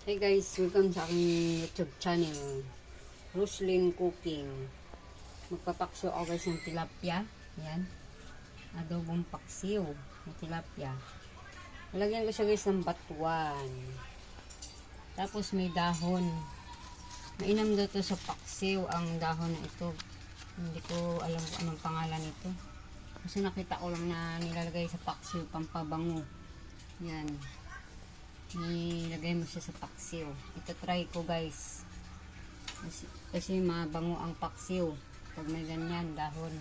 Hey guys, welcome sa aking YouTube channel, Roslyn Cooking. Magpapakso ako guys ng tilapia. Yan, adobong paksiw ng tilapia. Lalagyan ko siya guys ng batuan. Tapos may dahon. Mainam daw to sa paksiw ang dahon na ito. Hindi ko alam kung anong pangalan nito. Kasi nakita ko lang na nilalagay sa paksiw, pampabango. Yan. Nilagay mo siya sa paksiw. Ito try ko guys. Kasi mabango ang paksiw pag may ganyan dahon.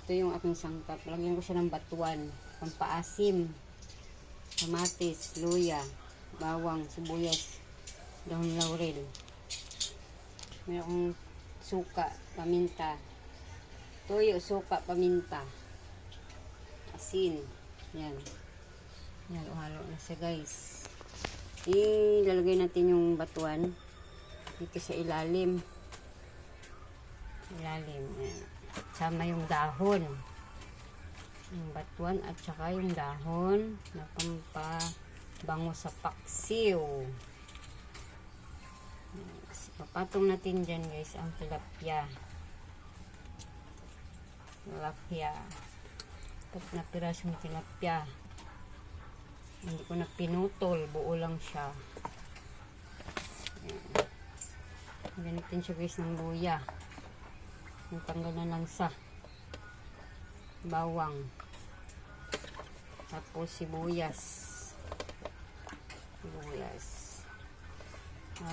Ito yung aking sangkap. Lagyan ko siya ng batuan, pampaasim, kamatis, luya, bawang, sibuyas, dahon laurel. Meron akong suka, paminta, toyo, suka, paminta, asin. Yan. Yan, halo na siya guys. Ilalagay natin yung batuan dito sa ilalim. Ayan. Sama yung dahon. Yung batuan at saka yung dahon na pampabango sa paksiw. Papatong natin dyan guys ang tilapia. Ito na pirasong tilapia. Hindi ko na pinutol, buo lang siya. Ganitin siya guys ng luya. Yung tanggal na lansa. Bawang. Tapos sibuyas.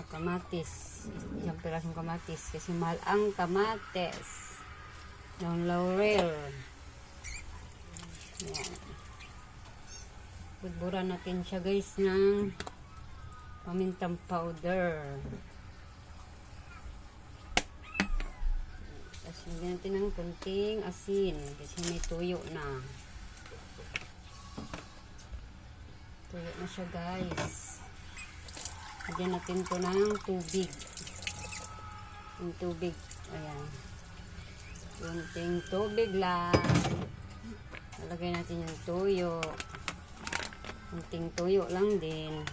Kamatis. Isang pirasong kamatis. Kasi mahal ang kamatis. Yung laurel. Yan. Budburan natin siya guys ng pamintang powder. Tapos lagyan natin ng konting asin kasi may tuyo na. Tuyo na siya guys. Lagyan natin to ng tubig. Yung tubig. Ayan. Konting tubig lang. Lagay natin yung tuyo. Kunting tuyo lang din.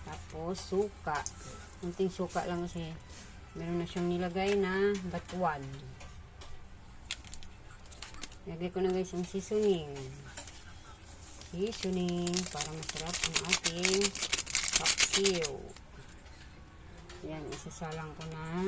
Tapos suka. Kunting suka lang kasi meron na siyang nilagay na batuan. Lagay ko na guys ang seasoning. Para masarap ang ating paksiw. Yan, isasalang ko na